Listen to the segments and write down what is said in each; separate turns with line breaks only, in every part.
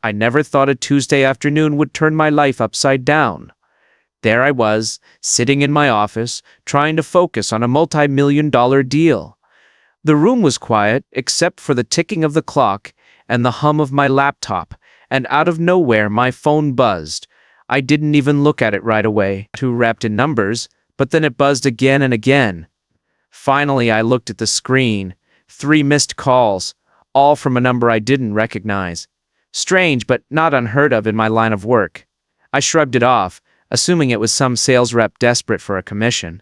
I never thought a Tuesday afternoon would turn my life upside down. There I was, sitting in my office, trying to focus on a multi-million-dollar deal. The room was quiet, except for the ticking of the clock and the hum of my laptop, and out of nowhere my phone buzzed. I didn't even look at it right away, too wrapped in numbers, but then it buzzed again and again. Finally, I looked at the screen. 3 missed calls, all from a number I didn't recognize. Strange, but not unheard of in my line of work. I shrugged it off, assuming it was some sales rep desperate for a commission.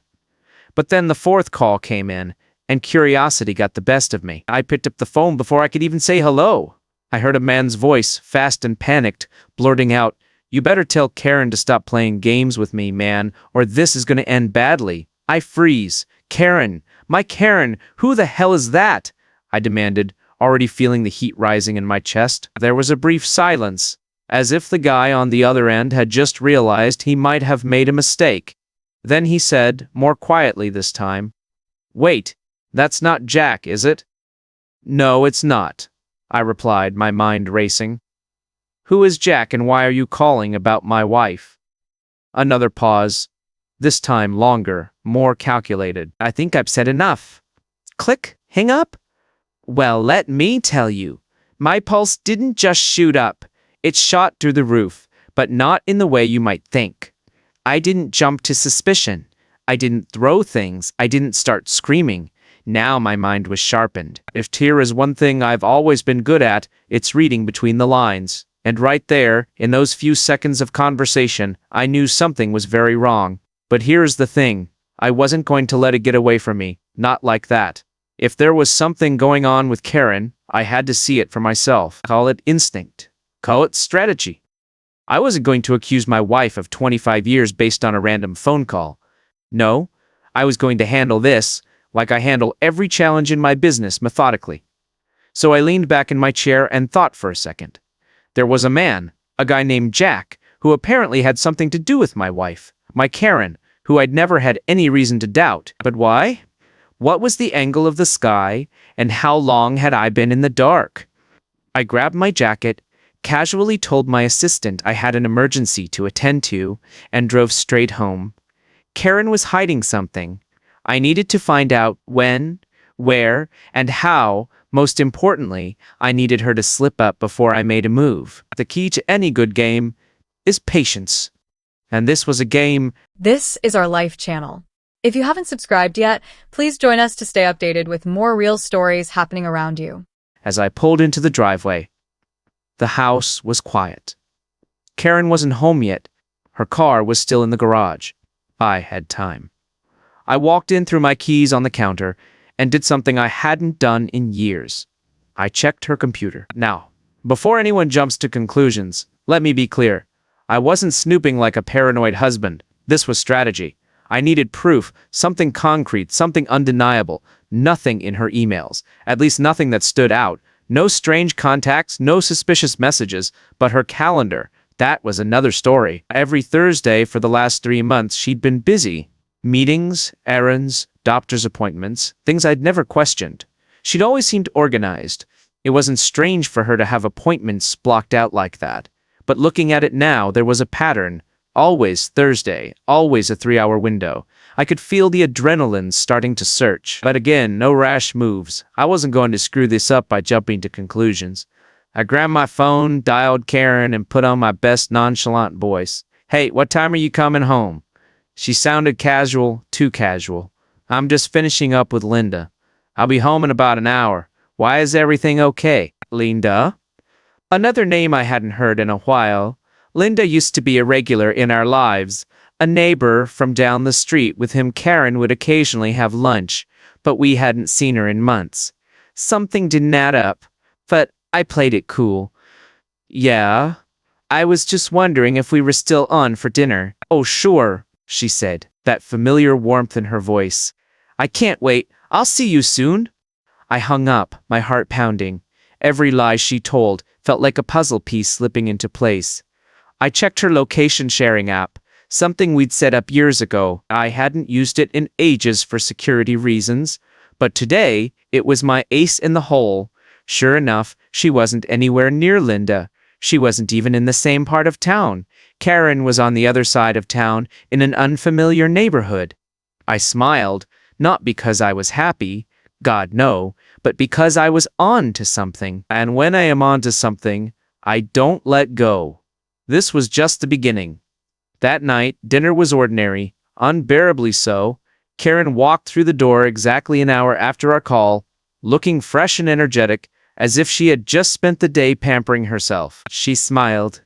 But then the 4th call came in, and curiosity got the best of me. I picked up the phone before I could even say hello. I heard a man's voice, fast and panicked, blurting out, "You better tell Karen to stop playing games with me, man, or this is going to end badly." I freeze. "Karen, my Karen, who the hell is that?" I demanded, already feeling the heat rising in my chest. There was a brief silence, as if the guy on the other end had just realized he might have made a mistake. Then he said, more quietly this time, "Wait, that's not Jack, is it?" "No, it's not," I replied, my mind racing. "Who is Jack and why are you calling about my wife?" Another pause, this time longer, more calculated. "I think I've said enough." Click, hang up? Well, let me tell you, my pulse didn't just shoot up. It shot through the roof, but not in the way you might think. I didn't jump to suspicion. I didn't throw things. I didn't start screaming. Now my mind was sharpened. If tear is one thing I've always been good at, it's reading between the lines. And right there, in those few seconds of conversation, I knew something was very wrong. But here's the thing. I wasn't going to let it get away from me. Not like that. If there was something going on with Karen, I had to see it for myself. Call it instinct. Call it strategy. I wasn't going to accuse my wife of 25 years based on a random phone call. No, I was going to handle this, like I handle every challenge in my business, methodically. So I leaned back in my chair and thought for a second. There was a man, a guy named Jack, who apparently had something to do with my wife, my Karen, who I'd never had any reason to doubt. But why? What was the angle of the sky, and how long had I been in the dark? I grabbed my jacket, casually told my assistant I had an emergency to attend to, and drove straight home. Karen was hiding something. I needed to find out when, where, and how. Most importantly, I needed her to slip up before I made a move. The key to any good game is patience. And this was a game.
This is our Life channel. If you haven't subscribed yet, please join us to stay updated with more real stories happening around you.
As I pulled into the driveway, the house was quiet. Karen wasn't home yet. Her car was still in the garage. I had time. I walked in, threw my keys on the counter, and did something I hadn't done in years. I checked her computer. Now, before anyone jumps to conclusions, let me be clear. I wasn't snooping like a paranoid husband. This was strategy. I needed proof, something concrete, something undeniable. Nothing in her emails, at least nothing that stood out. No strange contacts, no suspicious messages, but her calendar. That was another story. Every Thursday for the last 3 months, she'd been busy. Meetings, errands, doctor's appointments, things I'd never questioned. She'd always seemed organized. It wasn't strange for her to have appointments blocked out like that. But looking at it now, there was a pattern. Always Thursday, always a 3-hour window. I could feel the adrenaline starting to surge. But again, no rash moves. I wasn't going to screw this up by jumping to conclusions. I grabbed my phone, dialed Karen, and put on my best nonchalant voice. "Hey, what time are you coming home?" She sounded casual, too casual. "I'm just finishing up with Linda. I'll be home in about an hour. Why is everything okay?" Linda? Another name I hadn't heard in a while. Linda used to be a regular in our lives, a neighbor from down the street with whom Karen would occasionally have lunch, but we hadn't seen her in months. Something didn't add up, but I played it cool. "Yeah, I was just wondering if we were still on for dinner." "Oh, sure," she said, that familiar warmth in her voice. "I can't wait. I'll see you soon." I hung up, my heart pounding. Every lie she told felt like a puzzle piece slipping into place. I checked her location-sharing app, something we'd set up years ago. I hadn't used it in ages for security reasons, but today it was my ace in the hole. Sure enough, she wasn't anywhere near Linda. She wasn't even in the same part of town. Karen was on the other side of town in an unfamiliar neighborhood. I smiled, not because I was happy, God no, but because I was on to something. And when I am on to something, I don't let go. This was just the beginning. That night, dinner was ordinary, unbearably so. Karen walked through the door exactly an hour after our call, looking fresh and energetic, as if she had just spent the day pampering herself. She smiled,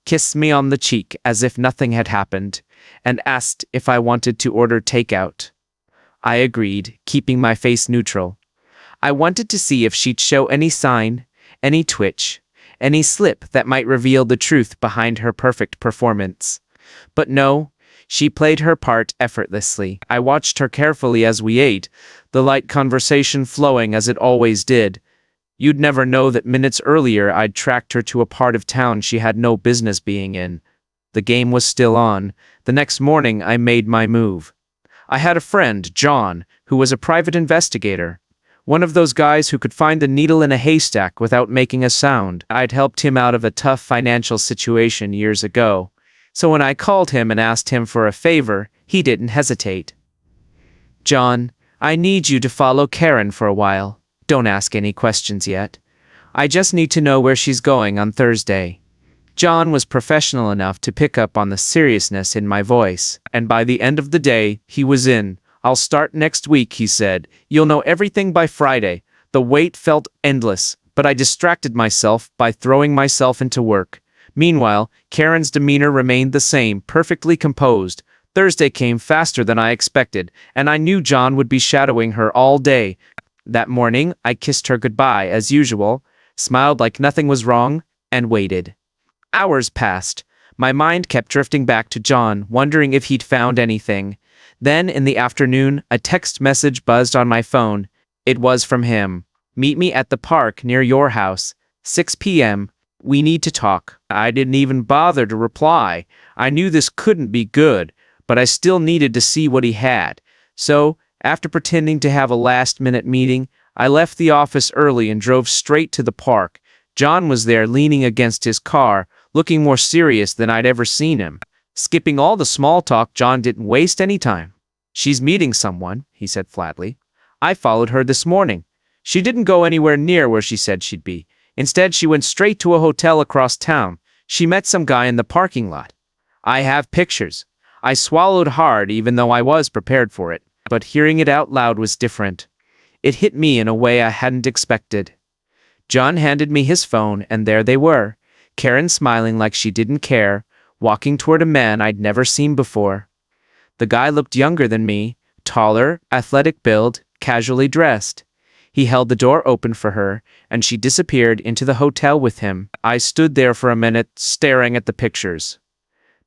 kissed me on the cheek as if nothing had happened, and asked if I wanted to order takeout. I agreed, keeping my face neutral. I wanted to see if she'd show any sign, any twitch, any slip that might reveal the truth behind her perfect performance. But no, she played her part effortlessly. I watched her carefully as we ate, the light conversation flowing as it always did. You'd never know that minutes earlier I'd tracked her to a part of town she had no business being in. The game was still on. The next morning I made my move. I had a friend, John, who was a private investigator. One of those guys who could find the needle in a haystack without making a sound. I'd helped him out of a tough financial situation years ago. So when I called him and asked him for a favor, he didn't hesitate. John, I need you to follow Karen for a while. Don't ask any questions yet. I just need to know where she's going on Thursday. John was professional enough to pick up on the seriousness in my voice, and by the end of the day, he was in. I'll start next week, he said. You'll know everything by Friday. The wait felt endless, but I distracted myself by throwing myself into work. Meanwhile, Karen's demeanor remained the same, perfectly composed. Thursday came faster than I expected, and I knew John would be shadowing her all day. That morning, I kissed her goodbye as usual, smiled like nothing was wrong, and waited. Hours passed. My mind kept drifting back to John, wondering if he'd found anything. Then, in the afternoon, a text message buzzed on my phone. It was from him. Meet me at the park near your house, 6 p.m. We need to talk. I didn't even bother to reply. I knew this couldn't be good, but I still needed to see what he had. So, after pretending to have a last-minute meeting, I left the office early and drove straight to the park. John was there leaning against his car, looking more serious than I'd ever seen him. Skipping all the small talk, John didn't waste any time. She's meeting someone, he said flatly. I followed her this morning. She didn't go anywhere near where she said she'd be. Instead, she went straight to a hotel across town. She met some guy in the parking lot. I have pictures. I swallowed hard even though I was prepared for it, but hearing it out loud was different. It hit me in a way I hadn't expected. John handed me his phone, and there they were. Karen smiling like she didn't care, walking toward a man I'd never seen before. The guy looked younger than me, taller, athletic build, casually dressed. He held the door open for her, and she disappeared into the hotel with him. I stood there for a minute, staring at the pictures.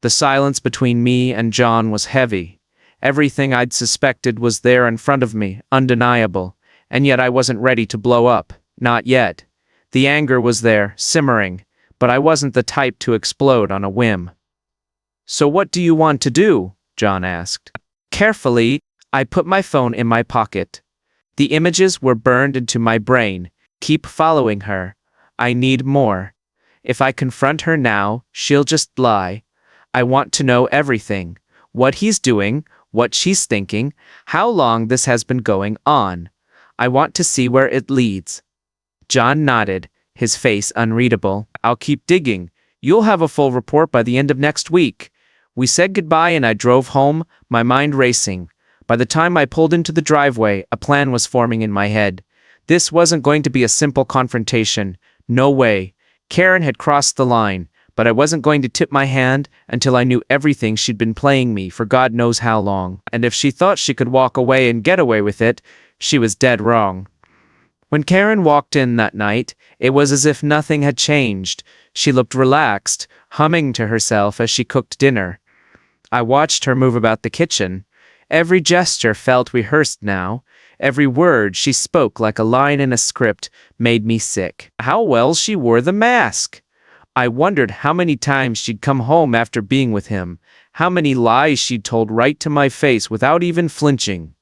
The silence between me and John was heavy. Everything I'd suspected was there in front of me, undeniable, and yet I wasn't ready to blow up. Not yet. The anger was there, simmering, but I wasn't the type to explode on a whim. So what do you want to do? John asked. Carefully, I put my phone in my pocket. The images were burned into my brain. Keep following her. I need more. If I confront her now, she'll just lie. I want to know everything. What he's doing, what she's thinking, how long this has been going on. I want to see where it leads. John nodded, his face unreadable. I'll keep digging. You'll have a full report by the end of next week. We said goodbye and I drove home, my mind racing. By the time I pulled into the driveway, a plan was forming in my head. This wasn't going to be a simple confrontation. No way. Karen had crossed the line, but I wasn't going to tip my hand until I knew everything she'd been playing me for God knows how long. And if she thought she could walk away and get away with it, she was dead wrong. When Karen walked in that night, it was as if nothing had changed. She looked relaxed, humming to herself as she cooked dinner. I watched her move about the kitchen. Every gesture felt rehearsed now. Every word she spoke like a line in a script made me sick. How well she wore the mask! I wondered how many times she'd come home after being with him, how many lies she'd told right to my face without even flinching.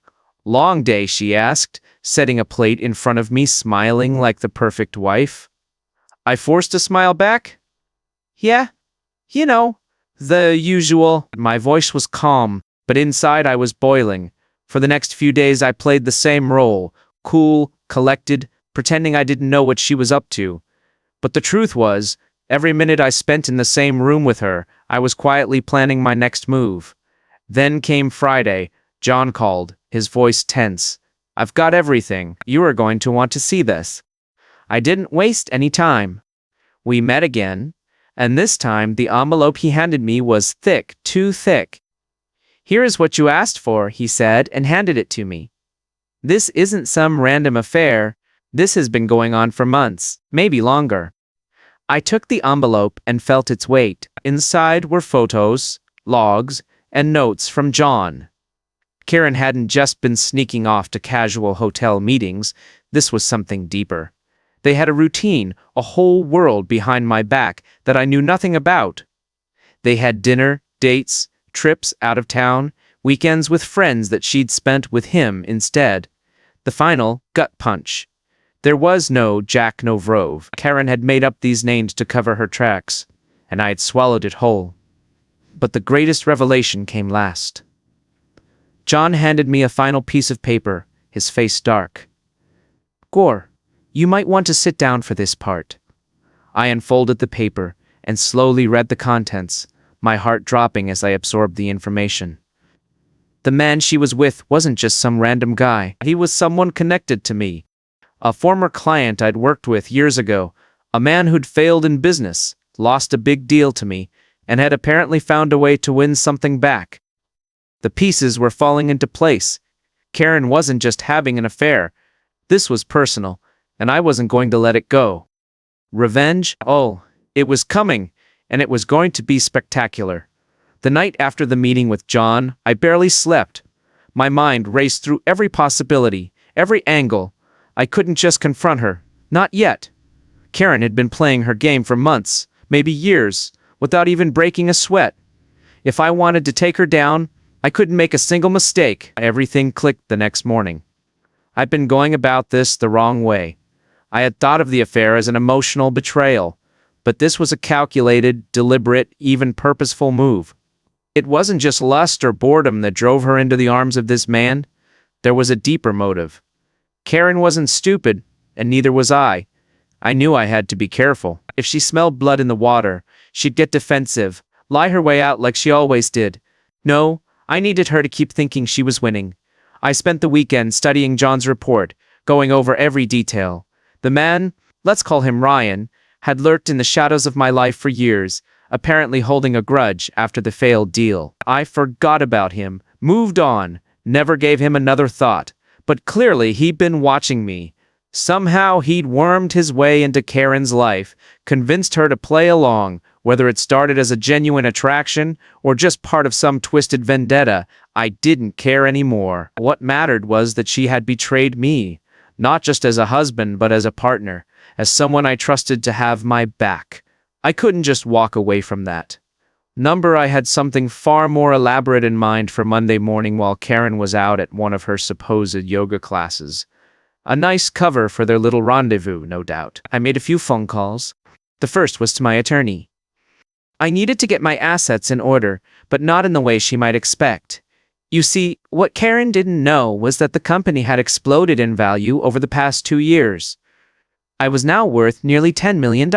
Long day, she asked, setting a plate in front of me, smiling like the perfect wife. I forced a smile back. Yeah, you know, the usual. My voice was calm, but inside I was boiling. For the next few days I played the same role, cool, collected, pretending I didn't know what she was up to. But the truth was, every minute I spent in the same room with her, I was quietly planning my next move. Then came Friday. John called, his voice tense. "I've got everything. You are going to want to see this." I didn't waste any time. We met again, and this time the envelope he handed me was thick, too thick. "Here is what you asked for," he said, and handed it to me. "This isn't some random affair. This has been going on for months, maybe longer." I took the envelope and felt its weight. Inside were photos, logs, and notes from John. Karen hadn't just been sneaking off to casual hotel meetings. This was something deeper. They had a routine, a whole world behind my back that I knew nothing about. They had dinner, dates, trips out of town, weekends with friends that she'd spent with him instead. The final gut punch. There was no Jack Novrove. Karen had made up these names to cover her tracks, and I had swallowed it whole. But the greatest revelation came last. John handed me a final piece of paper, his face dark. "Gore, you might want to sit down for this part." I unfolded the paper and slowly read the contents, my heart dropping as I absorbed the information. The man she was with wasn't just some random guy. He was someone connected to me. A former client I'd worked with years ago, a man who'd failed in business, lost a big deal to me, and had apparently found a way to win something back. The pieces were falling into place. Karen wasn't just having an affair. This was personal, and I wasn't going to let it go. Revenge? Oh, it was coming, and it was going to be spectacular. The night after the meeting with John, I barely slept. My mind raced through every possibility, every angle. I couldn't just confront her. Not yet. Karen had been playing her game for months, maybe years, without even breaking a sweat. If I wanted to take her down, I couldn't make a single mistake. Everything clicked the next morning. I'd been going about this the wrong way. I had thought of the affair as an emotional betrayal, but this was a calculated, deliberate, even purposeful move. It wasn't just lust or boredom that drove her into the arms of this man. There was a deeper motive. Karen wasn't stupid, and neither was I. I knew I had to be careful. If she smelled blood in the water, she'd get defensive, lie her way out like she always did. No, I needed her to keep thinking she was winning. I spent the weekend studying John's report, going over every detail. The man, let's call him Ryan, had lurked in the shadows of my life for years, apparently holding a grudge after the failed deal. I forgot about him, moved on, never gave him another thought. But clearly he'd been watching me. Somehow he'd wormed his way into Karen's life, convinced her to play along, whether it started as a genuine attraction or just part of some twisted vendetta. I didn't care anymore. What mattered was that she had betrayed me, not just as a husband but as a partner, as someone I trusted to have my back. I couldn't just walk away from that. I had something far more elaborate in mind for Monday morning while Karen was out at one of her supposed yoga classes. A nice cover for their little rendezvous, no doubt. I made a few phone calls. The first was to my attorney. I needed to get my assets in order, but not in the way she might expect. You see, what Karen didn't know was that the company had exploded in value over the past 2 years. I was now worth nearly $10 million,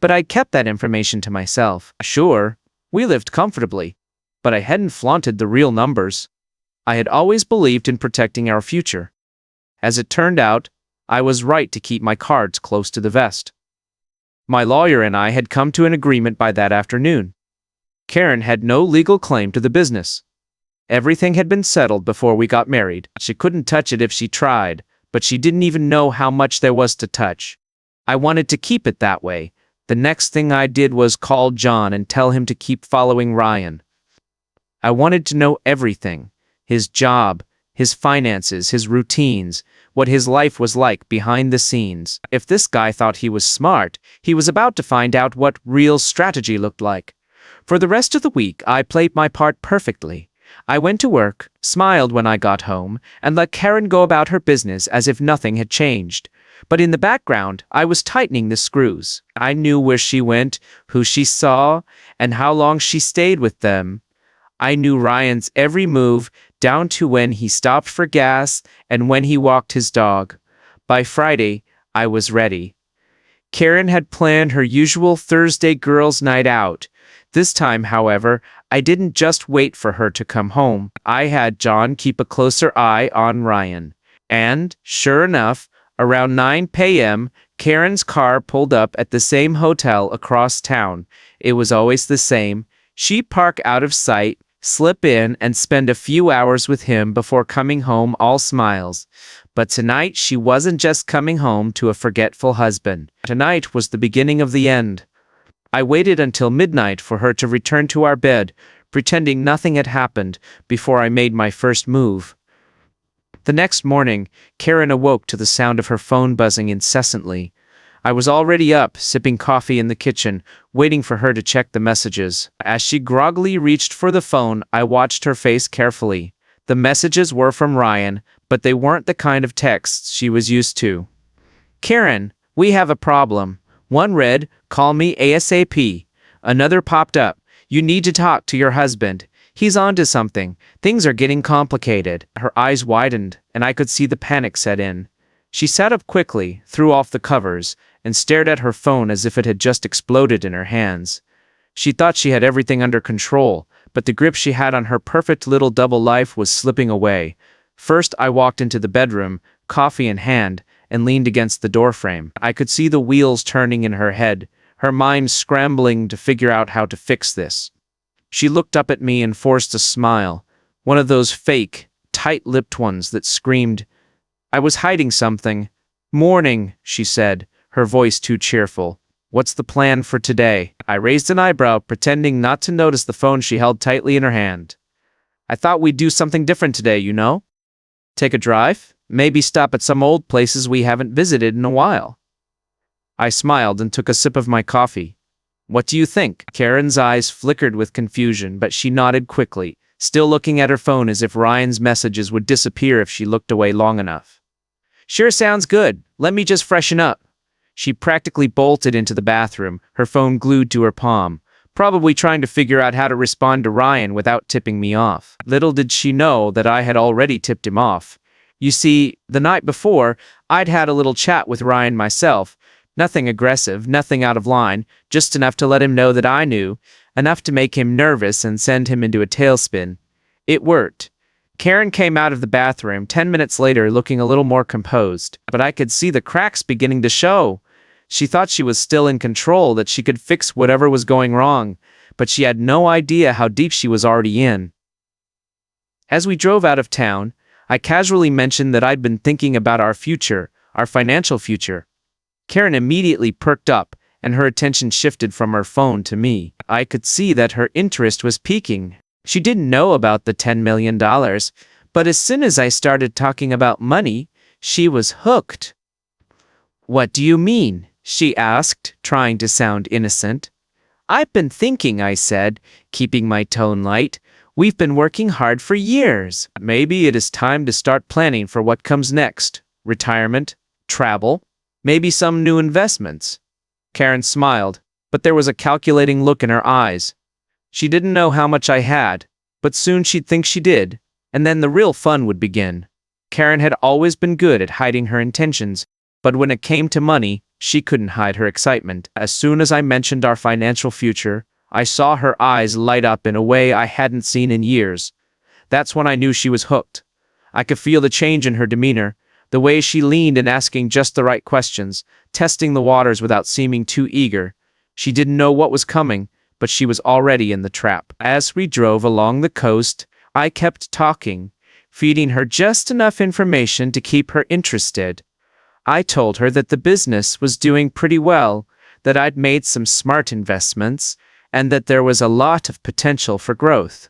but I kept that information to myself. Sure, we lived comfortably, but I hadn't flaunted the real numbers. I had always believed in protecting our future. As it turned out, I was right to keep my cards close to the vest. My lawyer and I had come to an agreement by that afternoon. Karen had no legal claim to the business. Everything had been settled before we got married. She couldn't touch it if she tried, but she didn't even know how much there was to touch. I wanted to keep it that way. The next thing I did was call John and tell him to keep following Ryan. I wanted to know everything. His job, his finances, his routines, what his life was like behind the scenes. If this guy thought he was smart, he was about to find out what real strategy looked like. For the rest of the week, I played my part perfectly. I went to work, smiled when I got home, and let Karen go about her business as if nothing had changed. But in the background, I was tightening the screws. I knew where she went, who she saw, and how long she stayed with them. I knew Ryan's every move, down to when he stopped for gas and when he walked his dog. By Friday, I was ready. Karen had planned her usual Thursday girls' night out. This time, however, I didn't just wait for her to come home. I had John keep a closer eye on Ryan. And, sure enough, around 9 p.m., Karen's car pulled up at the same hotel across town. It was always the same. She'd park out of sight, slip in, and spend a few hours with him before coming home all smiles. But tonight she wasn't just coming home to a forgetful husband. Tonight was the beginning of the end. I waited until midnight for her to return to our bed, pretending nothing had happened, before I made my first move. The next morning, Karen awoke to the sound of her phone buzzing incessantly. I was already up, sipping coffee in the kitchen, waiting for her to check the messages. As she groggily reached for the phone, I watched her face carefully. The messages were from Ryan, but they weren't the kind of texts she was used to. "Karen, we have a problem." One read, "Call me ASAP." Another popped up, "You need to talk to your husband. He's onto something. Things are getting complicated." Her eyes widened, and I could see the panic set in. She sat up quickly, threw off the covers, and stared at her phone as if it had just exploded in her hands. She thought she had everything under control, but the grip she had on her perfect little double life was slipping away. First, I walked into the bedroom, coffee in hand, and leaned against the doorframe. I could see the wheels turning in her head, her mind scrambling to figure out how to fix this. She looked up at me and forced a smile, one of those fake, tight-lipped ones that screamed, "I was hiding something." "Morning," she said, her voice too cheerful. "What's the plan for today?" I raised an eyebrow, pretending not to notice the phone she held tightly in her hand. "I thought we'd do something different today, you know? Take a drive? Maybe stop at some old places we haven't visited in a while." I smiled and took a sip of my coffee. "What do you think?" Karen's eyes flickered with confusion, but she nodded quickly, still looking at her phone as if Ryan's messages would disappear if she looked away long enough. "Sure sounds good. Let me just freshen up." She practically bolted into the bathroom, her phone glued to her palm, probably trying to figure out how to respond to Ryan without tipping me off. Little did she know that I had already tipped him off. You see, the night before, I'd had a little chat with Ryan myself. Nothing aggressive, nothing out of line, just enough to let him know that I knew, enough to make him nervous and send him into a tailspin. It worked. Karen came out of the bathroom 10 minutes later looking a little more composed, but I could see the cracks beginning to show. She thought she was still in control, that she could fix whatever was going wrong, but she had no idea how deep she was already in. As we drove out of town, I casually mentioned that I'd been thinking about our future, our financial future. Karen immediately perked up, and her attention shifted from her phone to me. I could see that her interest was peaking. She didn't know about the $10 million, but as soon as I started talking about money, she was hooked. "What do you mean?" she asked, trying to sound innocent. "I've been thinking," I said, keeping my tone light. "We've been working hard for years. Maybe it is time to start planning for what comes next. Retirement, travel, maybe some new investments." Karen smiled, but there was a calculating look in her eyes. She didn't know how much I had, but soon she'd think she did, and then the real fun would begin. Karen had always been good at hiding her intentions, but when it came to money, she couldn't hide her excitement. As soon as I mentioned our financial future, I saw her eyes light up in a way I hadn't seen in years. That's when I knew she was hooked. I could feel the change in her demeanor, the way she leaned in asking just the right questions, testing the waters without seeming too eager. She didn't know what was coming, but she was already in the trap. As we drove along the coast, I kept talking, feeding her just enough information to keep her interested. I told her that the business was doing pretty well, that I'd made some smart investments, and that there was a lot of potential for growth.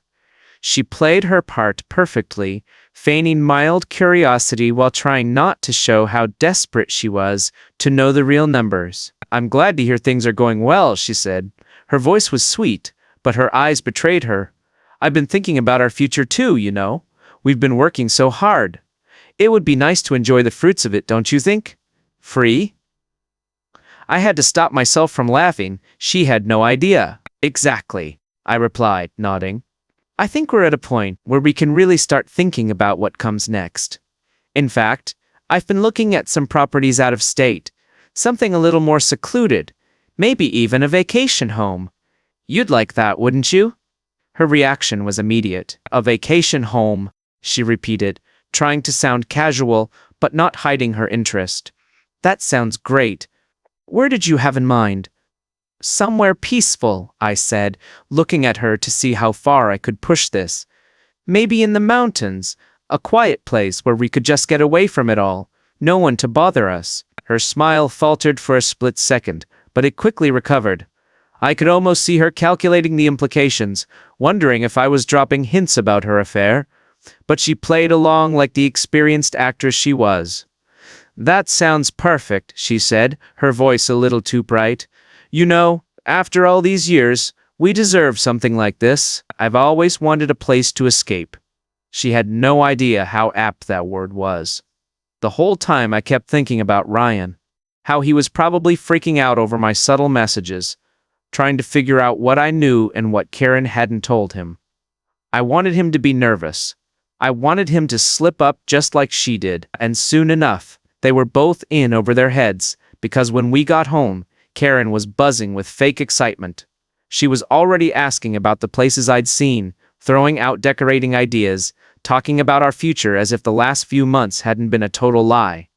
She played her part perfectly, feigning mild curiosity while trying not to show how desperate she was to know the real numbers. "I'm glad to hear things are going well," she said. Her voice was sweet, but her eyes betrayed her. "I've been thinking about our future too, you know. We've been working so hard. It would be nice to enjoy the fruits of it, don't you think?" Free? I had to stop myself from laughing. She had no idea. Exactly, I replied, nodding. I think we're at a point where we can really start thinking about what comes next. In fact, I've been looking at some properties out of state, something a little more secluded, maybe even a vacation home. You'd like that, wouldn't you? Her reaction was immediate. A vacation home, she repeated, trying to sound casual, but not hiding her interest. That sounds great. Where did you have in mind? Somewhere peaceful, I said, looking at her to see how far I could push this. Maybe in the mountains, a quiet place where we could just get away from it all, no one to bother us. Her smile faltered for a split second, but it quickly recovered. I could almost see her calculating the implications, wondering if I was dropping hints about her affair. But she played along like the experienced actress she was. That sounds perfect, she said, her voice a little too bright. You know, after all these years, we deserve something like this. I've always wanted a place to escape. She had no idea how apt that word was. The whole time I kept thinking about Ryan, how he was probably freaking out over my subtle messages, trying to figure out what I knew and what Karen hadn't told him. I wanted him to be nervous. I wanted him to slip up just like she did, and soon enough, they were both in over their heads, because when we got home, Karen was buzzing with fake excitement. She was already asking about the places I'd seen, throwing out decorating ideas, talking about our future as if the last few months hadn't been a total lie.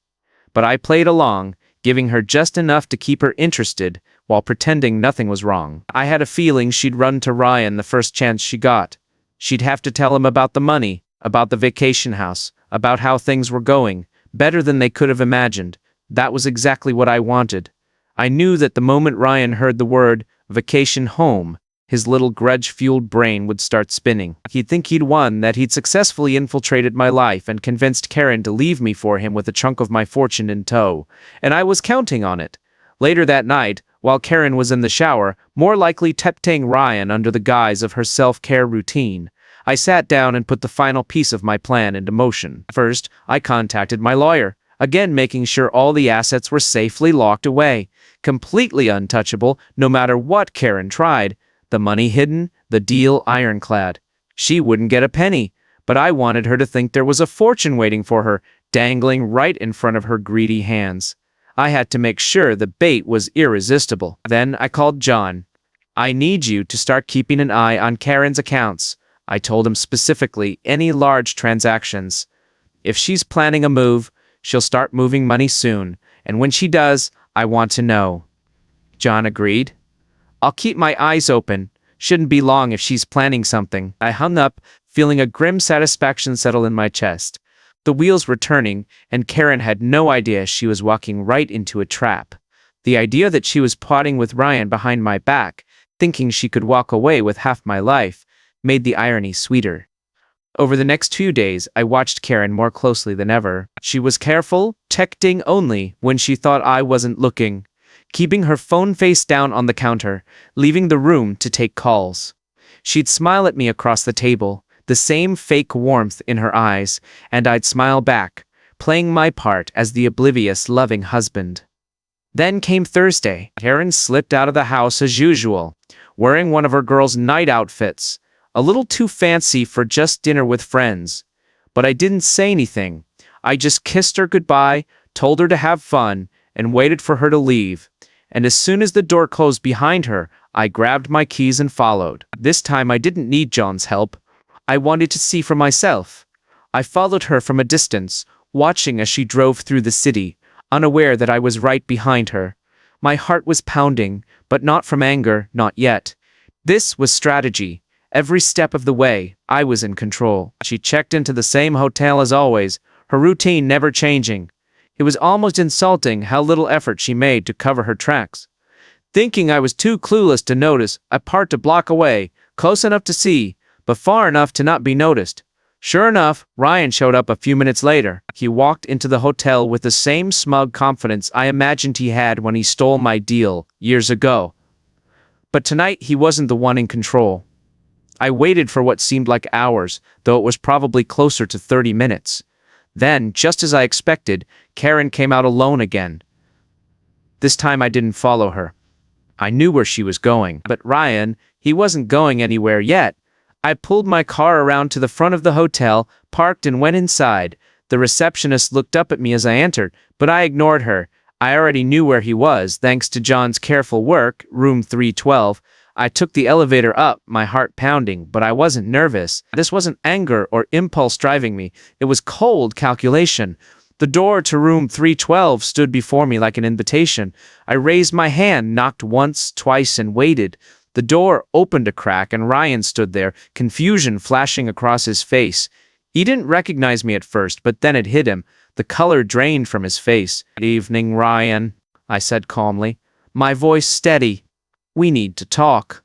But I played along, giving her just enough to keep her interested, while pretending nothing was wrong. I had a feeling she'd run to Ryan the first chance she got. She'd have to tell him about the money, about the vacation house, about how things were going, better than they could have imagined. That was exactly what I wanted. I knew that the moment Ryan heard the word vacation home, his little grudge-fueled brain would start spinning. He'd think he'd won, that he'd successfully infiltrated my life and convinced Karen to leave me for him with a chunk of my fortune in tow, and I was counting on it. Later that night, while Karen was in the shower, more likely tempting Ryan under the guise of her self-care routine, I sat down and put the final piece of my plan into motion. First, I contacted my lawyer, again making sure all the assets were safely locked away, completely untouchable no matter what Karen tried. The money hidden, the deal ironclad. She wouldn't get a penny, but I wanted her to think there was a fortune waiting for her, dangling right in front of her greedy hands. I had to make sure the bait was irresistible. Then I called John. I need you to start keeping an eye on Karen's accounts. I told him specifically any large transactions. If she's planning a move, she'll start moving money soon, and when she does, I want to know. John agreed. I'll keep my eyes open. Shouldn't be long if she's planning something. I hung up, feeling a grim satisfaction settle in my chest. The wheels were turning, and Karen had no idea she was walking right into a trap. The idea that she was plotting with Ryan behind my back, thinking she could walk away with half my life, made the irony sweeter. Over the next 2 days, I watched Karen more closely than ever. She was careful, texting only when she thought I wasn't looking, keeping her phone face down on the counter, leaving the room to take calls. She'd smile at me across the table, the same fake warmth in her eyes, and I'd smile back, playing my part as the oblivious, loving husband. Then came Thursday. Karen slipped out of the house as usual, wearing one of her girls' night outfits, a little too fancy for just dinner with friends. But I didn't say anything. I just kissed her goodbye, told her to have fun, and waited for her to leave. And as soon as the door closed behind her, I grabbed my keys and followed. This time I didn't need John's help. I wanted to see for myself. I followed her from a distance, watching as she drove through the city, unaware that I was right behind her. My heart was pounding, but not from anger, not yet. This was strategy. Every step of the way, I was in control. She checked into the same hotel as always, her routine never changing. It was almost insulting how little effort she made to cover her tracks. Thinking I was too clueless to notice, I parked a block away, close enough to see, but far enough to not be noticed. Sure enough, Ryan showed up a few minutes later. He walked into the hotel with the same smug confidence I imagined he had when he stole my deal years ago. But tonight he wasn't the one in control. I waited for what seemed like hours, though it was probably closer to 30 minutes. Then, just as I expected, Karen came out alone again. This time I didn't follow her. I knew where she was going, but Ryan, he wasn't going anywhere yet. I pulled my car around to the front of the hotel, parked and went inside. The receptionist looked up at me as I entered, but I ignored her. I already knew where he was, thanks to John's careful work, room 312. I took the elevator up, my heart pounding, but I wasn't nervous. This wasn't anger or impulse driving me. It was cold calculation. The door to room 312 stood before me like an invitation. I raised my hand, knocked once, twice, and waited. The door opened a crack, and Ryan stood there, confusion flashing across his face. He didn't recognize me at first, but then it hit him. The color drained from his face. "Good evening, Ryan," I said calmly, my voice steady. "We need to talk."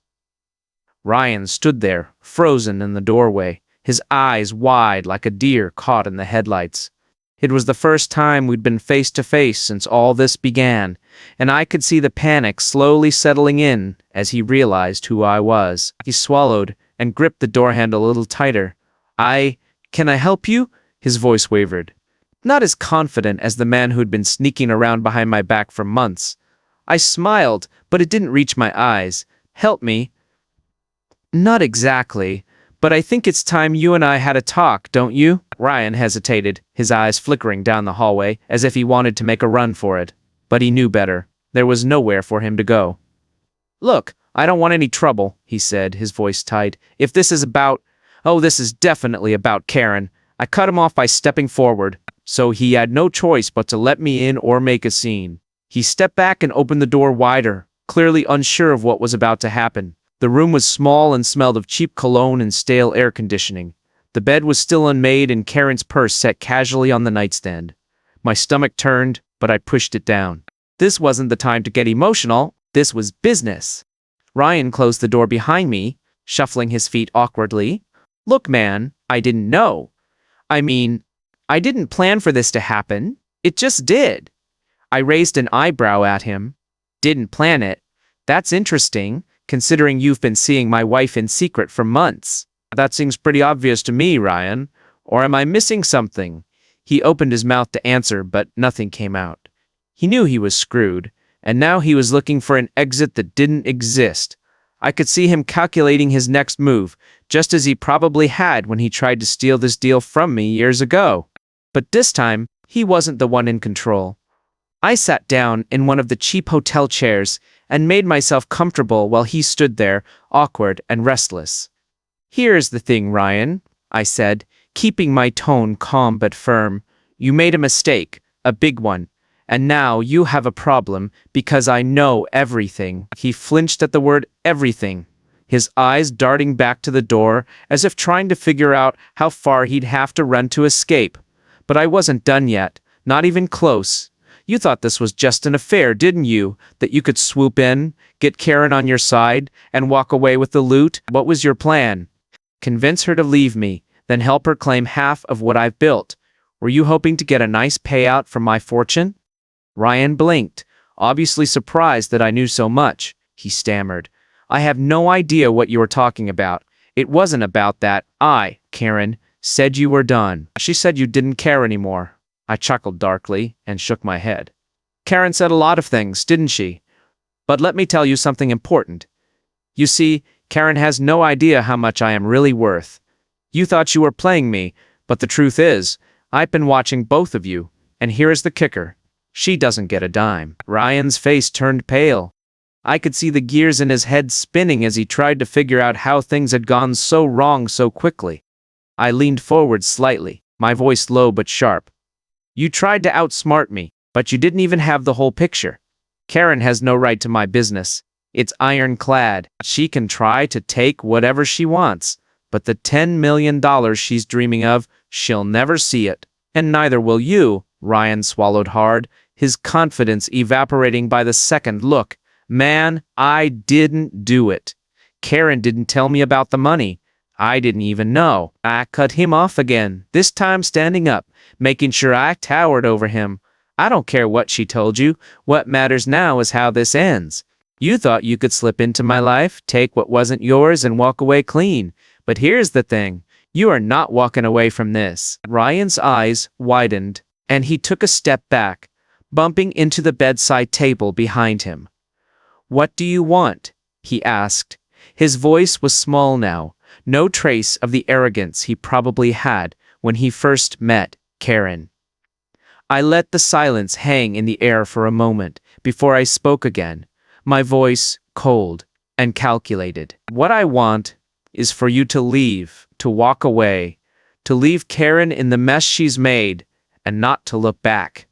Ryan stood there, frozen in the doorway, his eyes wide like a deer caught in the headlights. It was the first time we'd been face to face since all this began, and I could see the panic slowly settling in as he realized who I was. He swallowed and gripped the door handle a little tighter. Can I help you?" His voice wavered. Not as confident as the man who'd been sneaking around behind my back for months. I smiled, but it didn't reach my eyes. "Help me?" "Not exactly, but I think it's time you and I had a talk, don't you?" Ryan hesitated, his eyes flickering down the hallway, as if he wanted to make a run for it. But he knew better. There was nowhere for him to go. "Look, I don't want any trouble," he said, his voice tight. "If this is about... Oh, this is definitely about Karen." I cut him off by stepping forward, so he had no choice but to let me in or make a scene. He stepped back and opened the door wider, clearly unsure of what was about to happen. The room was small and smelled of cheap cologne and stale air conditioning. The bed was still unmade and Karen's purse set casually on the nightstand. My stomach turned, but I pushed it down. This wasn't the time to get emotional. This was business. Ryan closed the door behind me, shuffling his feet awkwardly. "Look, man, I didn't know. I didn't plan for this to happen. It just did." I raised an eyebrow at him. "Didn't plan it? That's interesting, considering you've been seeing my wife in secret for months." "That seems pretty obvious to me, Ryan. Or am I missing something?" He opened his mouth to answer, but nothing came out. He knew he was screwed, and now he was looking for an exit that didn't exist. I could see him calculating his next move, just as he probably had when he tried to steal this deal from me years ago. But this time, he wasn't the one in control. I sat down in one of the cheap hotel chairs and made myself comfortable while he stood there, awkward and restless. "Here's the thing, Ryan," I said, keeping my tone calm but firm. "You made a mistake, a big one. And now you have a problem because I know everything." He flinched at the word everything, his eyes darting back to the door as if trying to figure out how far he'd have to run to escape. But I wasn't done yet, not even close. "You thought this was just an affair, didn't you? That you could swoop in, get Karen on your side, and walk away with the loot? What was your plan? Convince her to leave me, then help her claim half of what I've built. Were you hoping to get a nice payout from my fortune?" Ryan blinked, obviously surprised that I knew so much. He stammered, "I have no idea what you were talking about. It wasn't about that. Karen, said you were done. She said you didn't care anymore." I chuckled darkly and shook my head. "Karen said a lot of things, didn't she? But let me tell you something important. You see, Karen has no idea how much I am really worth. You thought you were playing me, but the truth is, I've been watching both of you, and here is the kicker. She doesn't get a dime." Ryan's face turned pale. I could see the gears in his head spinning as he tried to figure out how things had gone so wrong so quickly. I leaned forward slightly, my voice low but sharp. "You tried to outsmart me, but you didn't even have the whole picture. Karen has no right to my business. It's ironclad. She can try to take whatever she wants, but the $10 million she's dreaming of, she'll never see it. And neither will you." Ryan swallowed hard, his confidence evaporating by the second. "Look, man, I didn't do it. Karen didn't tell me about the money. I didn't even know." I cut him off again, this time standing up, making sure I towered over him. "I don't care what she told you. What matters now is how this ends. You thought you could slip into my life, take what wasn't yours, and walk away clean. But here's the thing. You are not walking away from this." Ryan's eyes widened, and he took a step back. bumping into the bedside table behind him. "What do you want?" he asked. His voice was small now, no trace of the arrogance he probably had when he first met Karen. I let the silence hang in the air for a moment before I spoke again, my voice cold and calculated. "What I want is for you to leave, to walk away, to leave Karen in the mess she's made, and not to look back.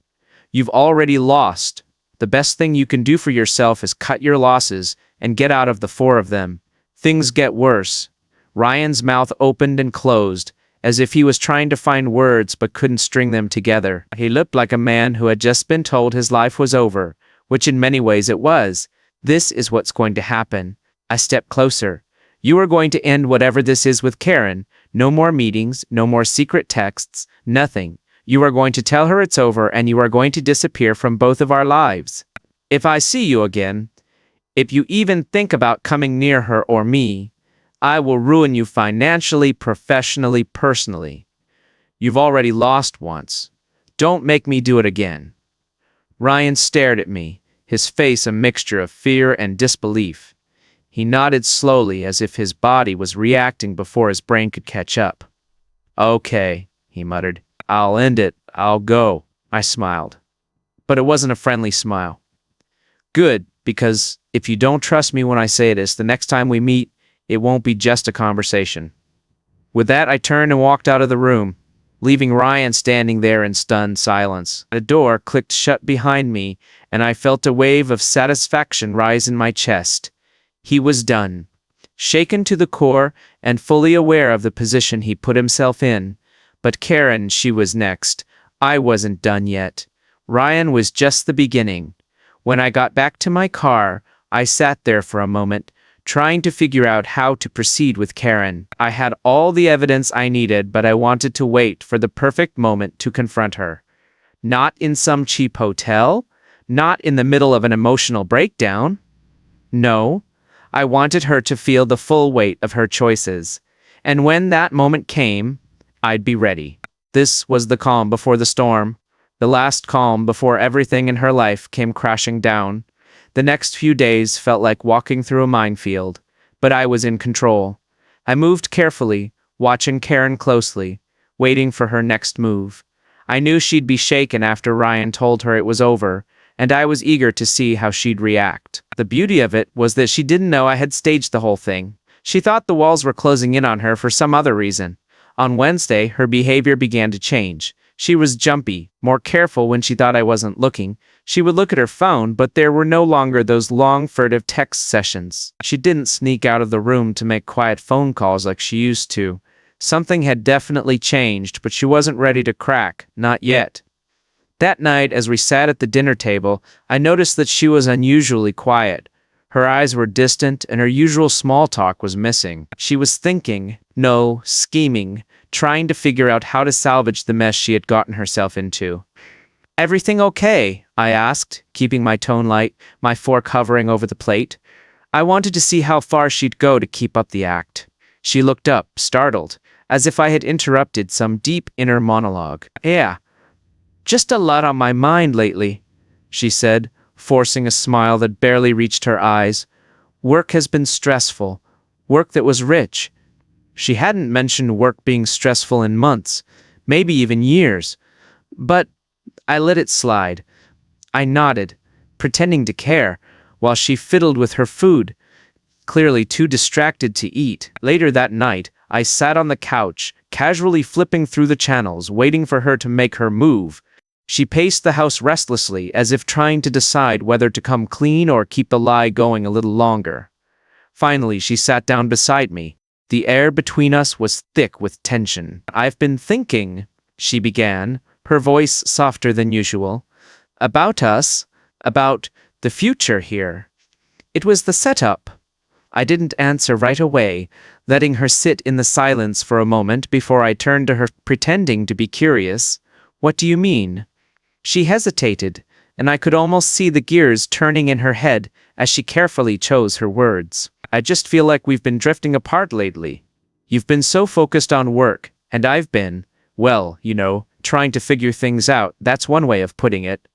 You've already lost. The best thing you can do for yourself is cut your losses and get out of the four of them. Things get worse." Ryan's mouth opened and closed, as if he was trying to find words but couldn't string them together. He looked like a man who had just been told his life was over, which in many ways it was. "This is what's going to happen." I stepped closer. "You are going to end whatever this is with Karen. No more meetings, no more secret texts, nothing. You are going to tell her it's over and you are going to disappear from both of our lives. If I see you again, if you even think about coming near her or me, I will ruin you financially, professionally, personally. You've already lost once. Don't make me do it again." Ryan stared at me, his face a mixture of fear and disbelief. He nodded slowly as if his body was reacting before his brain could catch up. "Okay," he muttered. "I'll end it. I'll go." I smiled. But it wasn't a friendly smile. "Good, because if you don't trust me when I say this, the next time we meet, it won't be just a conversation." With that, I turned and walked out of the room, leaving Ryan standing there in stunned silence. The door clicked shut behind me, and I felt a wave of satisfaction rise in my chest. He was done. Shaken to the core and fully aware of the position he put himself in. But Karen, she was next. I wasn't done yet. Ryan was just the beginning. When I got back to my car, I sat there for a moment, trying to figure out how to proceed with Karen. I had all the evidence I needed, but I wanted to wait for the perfect moment to confront her. Not in some cheap hotel, not in the middle of an emotional breakdown. No, I wanted her to feel the full weight of her choices. And when that moment came, I'd be ready. This was the calm before the storm, the last calm before everything in her life came crashing down. The next few days felt like walking through a minefield, but I was in control. I moved carefully, watching Karen closely, waiting for her next move. I knew she'd be shaken after Ryan told her it was over, and I was eager to see how she'd react. The beauty of it was that she didn't know I had staged the whole thing. She thought the walls were closing in on her for some other reason. On Wednesday, her behavior began to change. She was jumpy, more careful when she thought I wasn't looking. She would look at her phone, but there were no longer those long, furtive text sessions. She didn't sneak out of the room to make quiet phone calls like she used to. Something had definitely changed, but she wasn't ready to crack, not yet. That night, as we sat at the dinner table, I noticed that she was unusually quiet. Her eyes were distant, and her usual small talk was missing. She was thinking, no, scheming, trying to figure out how to salvage the mess she had gotten herself into. "Everything okay?" I asked, keeping my tone light, my fork hovering over the plate. I wanted to see how far she'd go to keep up the act. She looked up, startled, as if I had interrupted some deep inner monologue. "Yeah, just a lot on my mind lately," she said, forcing a smile that barely reached her eyes. "Work has been stressful. Work that was rich." She hadn't mentioned work being stressful in months, maybe even years. But I let it slide. I nodded, pretending to care, while she fiddled with her food, clearly too distracted to eat. Later that night, I sat on the couch, casually flipping through the channels, waiting for her to make her move. She paced the house restlessly, as if trying to decide whether to come clean or keep the lie going a little longer. Finally, she sat down beside me. The air between us was thick with tension. "I've been thinking," she began, her voice softer than usual, "about us, about the future here." It was the setup. I didn't answer right away, letting her sit in the silence for a moment before I turned to her, pretending to be curious. "What do you mean?" She hesitated, and I could almost see the gears turning in her head as she carefully chose her words. "I just feel like we've been drifting apart lately. You've been so focused on work, and I've been, well, trying to figure things out. That's one way of putting it."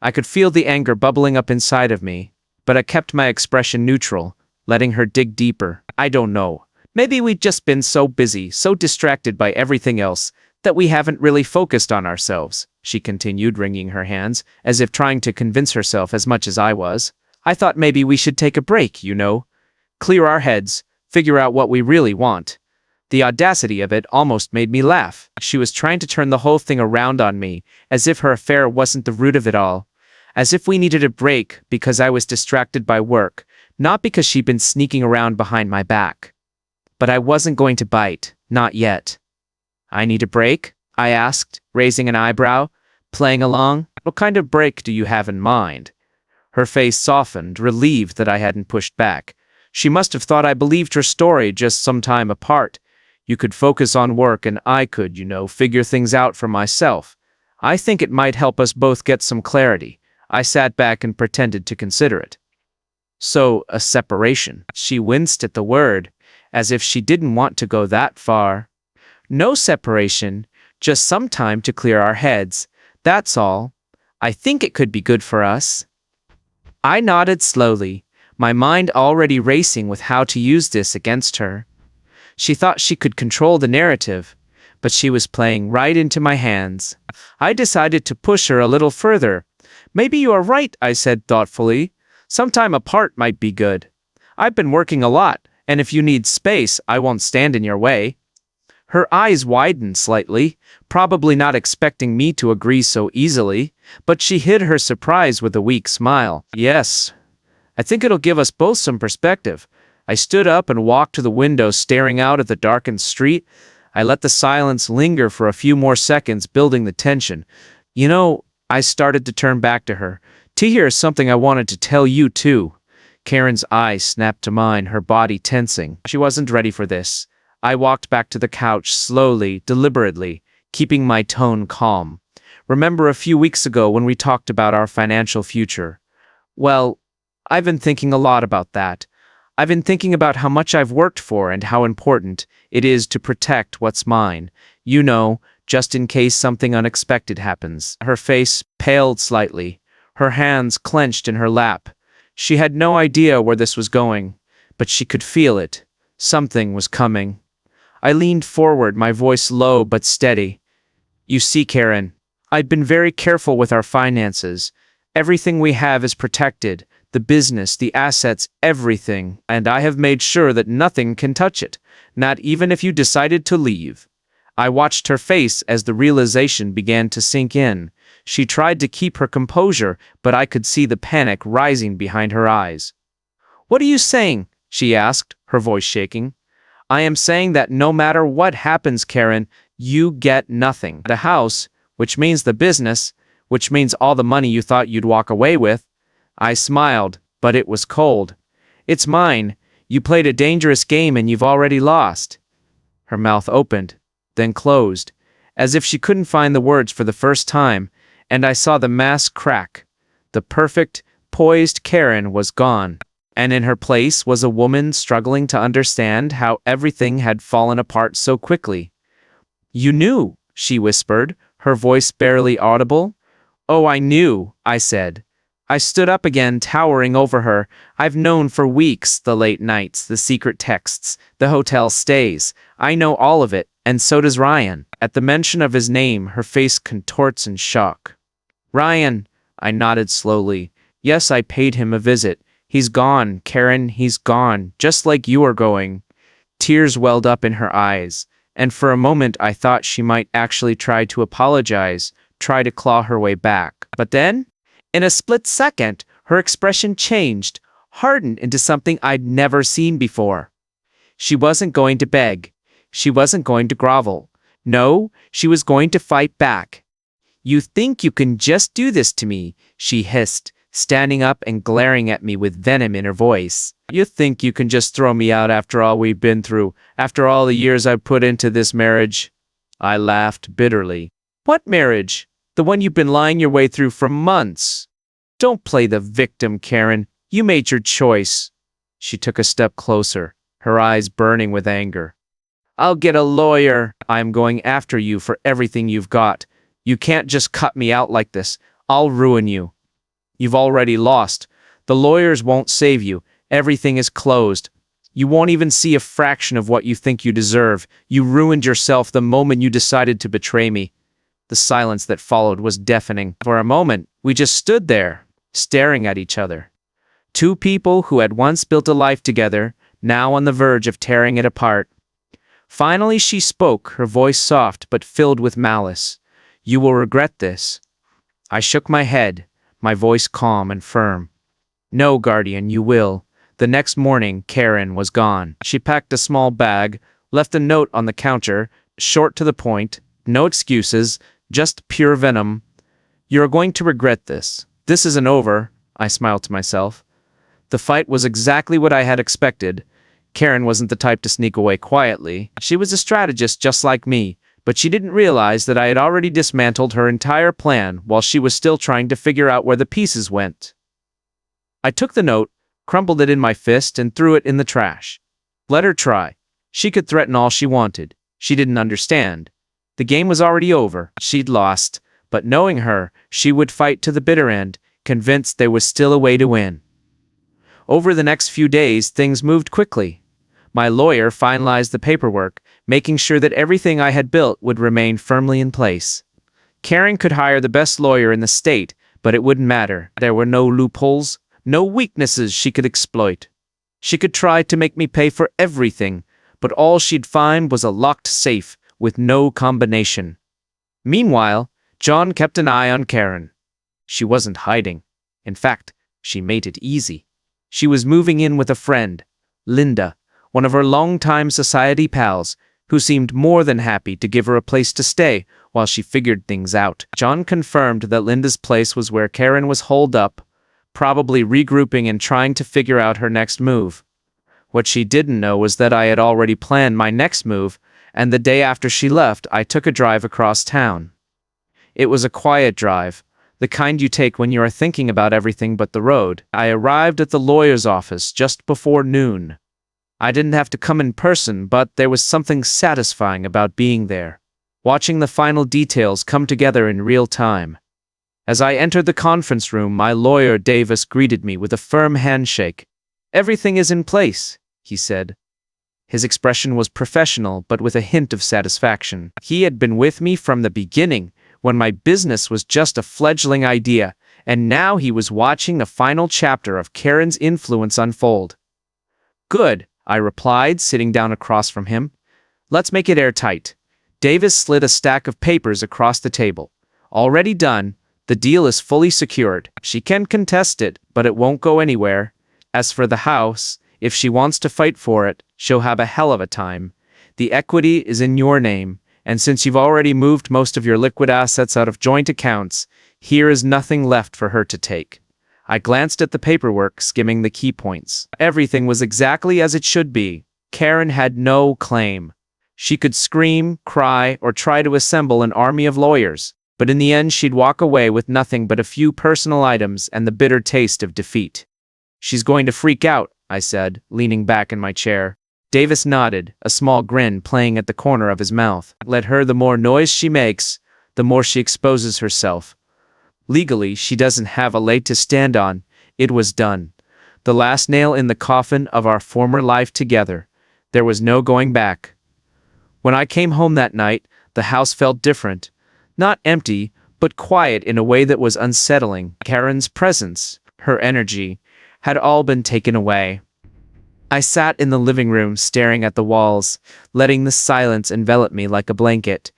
I could feel the anger bubbling up inside of me, but I kept my expression neutral, letting her dig deeper. I don't know. Maybe we'd just been so busy, so distracted by everything else, that we haven't really focused on ourselves, she continued, wringing her hands, as if trying to convince herself as much as I was. I thought maybe we should take a break, clear our heads, figure out what we really want. The audacity of it almost made me laugh. She was trying to turn the whole thing around on me, as if her affair wasn't the root of it all. As if we needed a break because I was distracted by work, not because she'd been sneaking around behind my back. But I wasn't going to bite, not yet. I need a break? I asked, raising an eyebrow, playing along. What kind of break do you have in mind? Her face softened, relieved that I hadn't pushed back. She must have thought I believed her story just some time apart. You could focus on work and I could, figure things out for myself. I think it might help us both get some clarity. I sat back and pretended to consider it. So, a separation. She winced at the word, as if she didn't want to go that far. No separation, just some time to clear our heads. That's all. I think it could be good for us. I nodded slowly, my mind already racing with how to use this against her. She thought she could control the narrative, but she was playing right into my hands. I decided to push her a little further. Maybe you are right, I said thoughtfully. Some time apart might be good. I've been working a lot, and if you need space, I won't stand in your way. Her eyes widened slightly, probably not expecting me to agree so easily, but she hid her surprise with a weak smile. Yes, I think it'll give us both some perspective. I stood up and walked to the window, staring out at the darkened street. I let the silence linger for a few more seconds, building the tension. I started to turn back to her. Here's something I wanted to tell you too. Karen's eyes snapped to mine, her body tensing. She wasn't ready for this. I walked back to the couch slowly, deliberately, keeping my tone calm. Remember a few weeks ago when we talked about our financial future? Well, I've been thinking a lot about that. I've been thinking about how much I've worked for and how important it is to protect what's mine. Just in case something unexpected happens. Her face paled slightly, her hands clenched in her lap. She had no idea where this was going, but she could feel it. Something was coming. I leaned forward, my voice low but steady. You see, Karen, I've been very careful with our finances. Everything we have is protected. The business, the assets, everything. And I have made sure that nothing can touch it, not even if you decided to leave. I watched her face as the realization began to sink in. She tried to keep her composure, but I could see the panic rising behind her eyes. What are you saying? She asked, her voice shaking. I am saying that no matter what happens, Karen, you get nothing. The house, which means the business, which means all the money you thought you'd walk away with. I smiled, but it was cold. It's mine. You played a dangerous game and you've already lost. Her mouth opened, then closed, as if she couldn't find the words for the first time, and I saw the mask crack. The perfect, poised Karen was gone, and in her place was a woman struggling to understand how everything had fallen apart so quickly. You knew, she whispered, her voice barely audible. Oh, I knew, I said. I stood up again, towering over her. I've known for weeks, the late nights, the secret texts, the hotel stays. I know all of it, and so does Ryan. At the mention of his name, her face contorts in shock. Ryan, I nodded slowly. Yes, I paid him a visit. He's gone, Karen, he's gone, just like you are going. Tears welled up in her eyes, and for a moment I thought she might actually try to apologize, try to claw her way back. But then, in a split second, her expression changed, hardened into something I'd never seen before. She wasn't going to beg. She wasn't going to grovel. No, she was going to fight back. You think you can just do this to me, she hissed, standing up and glaring at me with venom in her voice. You think you can just throw me out after all we've been through, after all the years I've put into this marriage? I laughed bitterly. What marriage? The one you've been lying your way through for months. Don't play the victim, Karen. You made your choice. She took a step closer, her eyes burning with anger. I'll get a lawyer. I'm going after you for everything you've got. You can't just cut me out like this. I'll ruin you. You've already lost. The lawyers won't save you. Everything is closed. You won't even see a fraction of what you think you deserve. You ruined yourself the moment you decided to betray me." The silence that followed was deafening. For a moment, we just stood there, staring at each other. Two people who had once built a life together, now on the verge of tearing it apart. Finally she spoke, her voice soft but filled with malice. "You will regret this." I shook my head, my voice calm and firm. "No, guardian, you will." The next morning, Karen was gone. She packed a small bag, left a note on the counter, short to the point, no excuses, just pure venom. "You're going to regret this. This isn't over," I smiled to myself. The fight was exactly what I had expected. Karen wasn't the type to sneak away quietly. She was a strategist just like me, but she didn't realize that I had already dismantled her entire plan while she was still trying to figure out where the pieces went. I took the note, crumpled it in my fist, and threw it in the trash. Let her try. She could threaten all she wanted. She didn't understand. The game was already over. She'd lost, but knowing her, she would fight to the bitter end, convinced there was still a way to win. Over the next few days, things moved quickly. My lawyer finalized the paperwork, making sure that everything I had built would remain firmly in place. Karen could hire the best lawyer in the state, but it wouldn't matter. There were no loopholes, no weaknesses she could exploit. She could try to make me pay for everything, but all she'd find was a locked safe with no combination. Meanwhile, John kept an eye on Karen. She wasn't hiding. In fact, she made it easy. She was moving in with a friend, Linda, one of her longtime society pals, who seemed more than happy to give her a place to stay while she figured things out. John confirmed that Linda's place was where Karen was holed up, probably regrouping and trying to figure out her next move. What she didn't know was that I had already planned my next move, and the day after she left, I took a drive across town. It was a quiet drive, the kind you take when you are thinking about everything but the road. I arrived at the lawyer's office just before noon. I didn't have to come in person, but there was something satisfying about being there, watching the final details come together in real time. As I entered the conference room, my lawyer Davis greeted me with a firm handshake. "Everything is in place," he said. His expression was professional, but with a hint of satisfaction. He had been with me from the beginning, when my business was just a fledgling idea, and now he was watching the final chapter of Karen's influence unfold. "Good," I replied, sitting down across from him. "Let's make it airtight." Davis slid a stack of papers across the table. "Already done. The deal is fully secured. She can contest it, but it won't go anywhere. As for the house, if she wants to fight for it, she'll have a hell of a time. The equity is in your name, and since you've already moved most of your liquid assets out of joint accounts, here is nothing left for her to take." I glanced at the paperwork, skimming the key points. Everything was exactly as it should be. Karen had no claim. She could scream, cry, or try to assemble an army of lawyers, but in the end she'd walk away with nothing but a few personal items and the bitter taste of defeat. "She's going to freak out," I said, leaning back in my chair. Davis nodded, a small grin playing at the corner of his mouth. "Let her. The more noise she makes, the more she exposes herself. Legally, she doesn't have a leg to stand on. It was done. The last nail in the coffin of our former life together. There was no going back." When I came home that night, the house felt different. Not empty, but quiet in a way that was unsettling. Karen's presence, her energy, had all been taken away. I sat in the living room, staring at the walls, letting the silence envelop me like a blanket.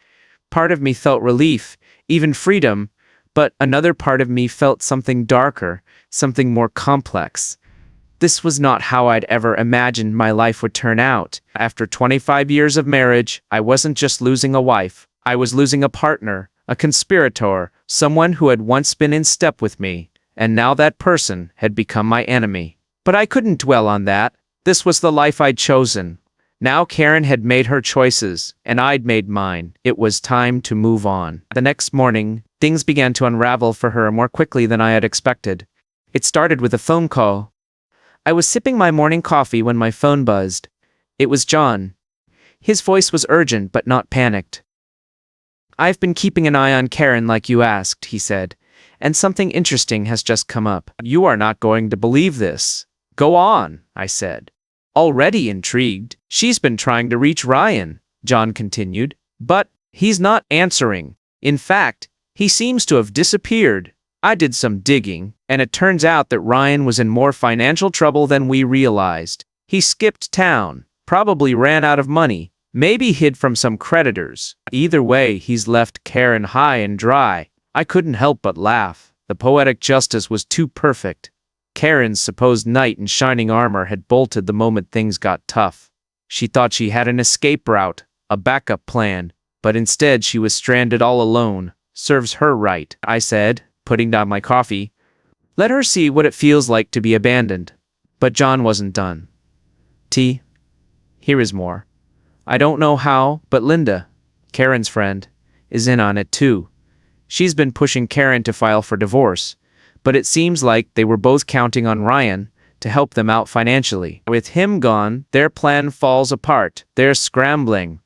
Part of me felt relief, even freedom, but another part of me felt something darker, something more complex. This was not how I'd ever imagined my life would turn out. After 25 years of marriage, I wasn't just losing a wife. I was losing a partner, a conspirator, someone who had once been in step with me, and now that person had become my enemy. But I couldn't dwell on that. This was the life I'd chosen. Now Karen had made her choices, and I'd made mine. It was time to move on. The next morning, things began to unravel for her more quickly than I had expected. It started with a phone call. I was sipping my morning coffee when my phone buzzed. It was John. His voice was urgent but not panicked. "I've been keeping an eye on Karen like you asked," he said, and something interesting has just come up. You are not going to believe this. Go on, I said. Already intrigued. She's been trying to reach Ryan, John continued, but he's not answering. In fact, he seems to have disappeared. I did some digging, and it turns out that Ryan was in more financial trouble than we realized. He skipped town, probably ran out of money, maybe hid from some creditors. Either way, he's left Karen high and dry. I couldn't help but laugh. The poetic justice was too perfect. Karen's supposed knight in shining armor had bolted the moment things got tough. She thought she had an escape route, a backup plan, but instead she was stranded all alone. Serves her right, I said, putting down my coffee. Let her see what it feels like to be abandoned. But John wasn't done. Here is more. I don't know how, but Linda, Karen's friend, is in on it too. She's been pushing Karen to file for divorce, but it seems like they were both counting on Ryan to help them out financially. With him gone, their plan falls apart. They're scrambling.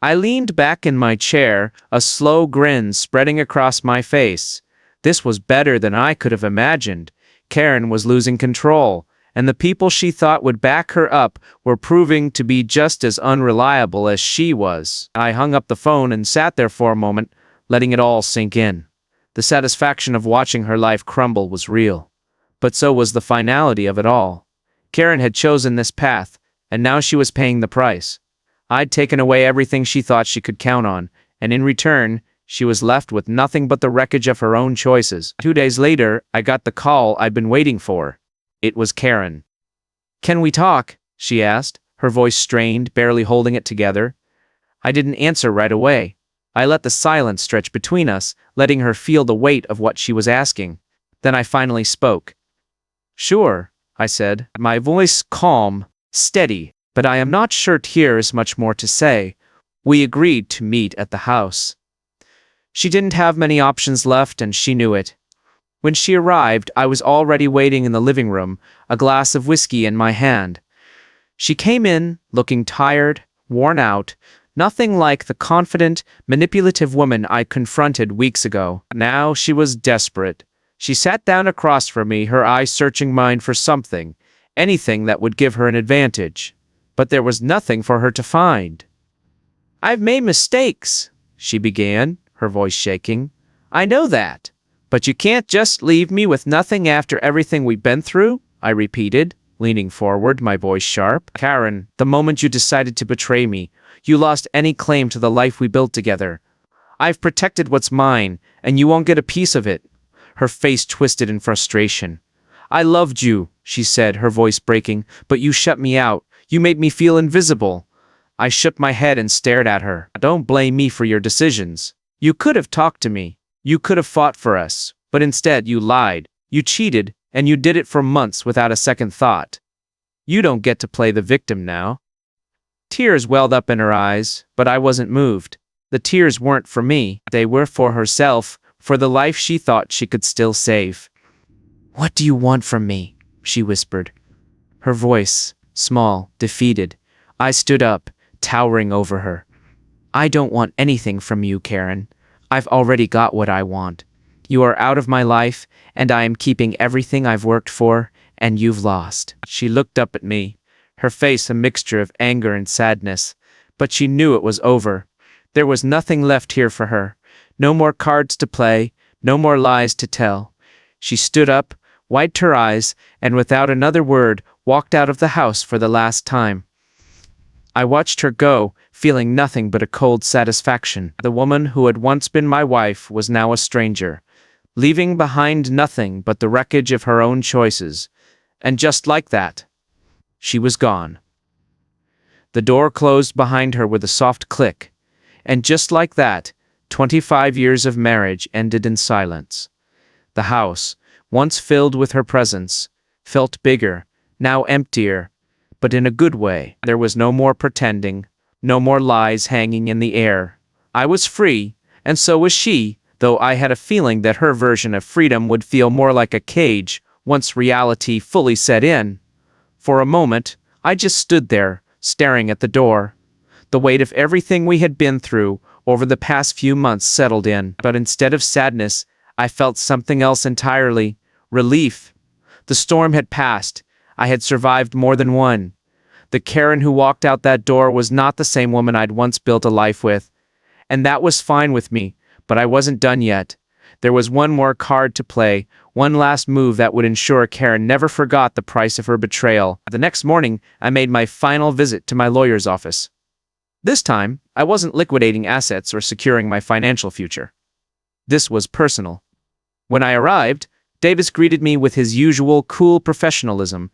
I leaned back in my chair, a slow grin spreading across my face. This was better than I could have imagined. Karen was losing control, and the people she thought would back her up were proving to be just as unreliable as she was. I hung up the phone and sat there for a moment, letting it all sink in. The satisfaction of watching her life crumble was real. But so was the finality of it all. Karen had chosen this path, and now she was paying the price. I'd taken away everything she thought she could count on, and in return, she was left with nothing but the wreckage of her own choices. 2 days later, I got the call I'd been waiting for. It was Karen. "Can we talk?" she asked, her voice strained, barely holding it together. I didn't answer right away. I let the silence stretch between us, letting her feel the weight of what she was asking. Then I finally spoke. "Sure," I said, my voice calm, steady, but I am not sure here is much more to say. We agreed to meet at the house. She didn't have many options left, and she knew it. When she arrived, I was already waiting in the living room, a glass of whiskey in my hand. She came in, looking tired, worn out, nothing like the confident, manipulative woman I confronted weeks ago. Now she was desperate. She sat down across from me, her eyes searching mine for something, anything that would give her an advantage. But there was nothing for her to find. "I've made mistakes," she began, her voice shaking. "I know that. But you can't just leave me with nothing after everything we've been through," I repeated, leaning forward, my voice sharp. "Karen, the moment you decided to betray me, you lost any claim to the life we built together. I've protected what's mine, and you won't get a piece of it." Her face twisted in frustration. "I loved you," she said, her voice breaking, "but you shut me out. You made me feel invisible." I shook my head and stared at her. "Don't blame me for your decisions. You could have talked to me. You could have fought for us, but instead you lied, you cheated, and you did it for months without a second thought. You don't get to play the victim now." Tears welled up in her eyes, but I wasn't moved. The tears weren't for me, they were for herself, for the life she thought she could still save. "What do you want from me?" she whispered. Her voice, small, defeated. I stood up, towering over her. "I don't want anything from you, Karen. I've already got what I want. You are out of my life, and I am keeping everything I've worked for, and you've lost." She looked up at me, her face a mixture of anger and sadness, but she knew it was over. There was nothing left here for her. No more cards to play, no more lies to tell. She stood up, wiped her eyes, and without another word, walked out of the house for the last time. I watched her go, feeling nothing but a cold satisfaction. The woman who had once been my wife was now a stranger, leaving behind nothing but the wreckage of her own choices. And just like that, she was gone. The door closed behind her with a soft click, and just like that, 25 years of marriage ended in silence. The house, once filled with her presence, felt bigger, now emptier, but in a good way. There was no more pretending, no more lies hanging in the air. I was free, and so was she, though I had a feeling that her version of freedom would feel more like a cage once reality fully set in. For a moment, I just stood there, staring at the door. The weight of everything we had been through over the past few months settled in, but instead of sadness, I felt something else entirely: relief. The storm had passed. I had survived more than one. The Karen who walked out that door was not the same woman I'd once built a life with. And that was fine with me, but I wasn't done yet. There was one more card to play, one last move that would ensure Karen never forgot the price of her betrayal. The next morning, I made my final visit to my lawyer's office. This time, I wasn't liquidating assets or securing my financial future. This was personal. When I arrived, Davis greeted me with his usual cool professionalism,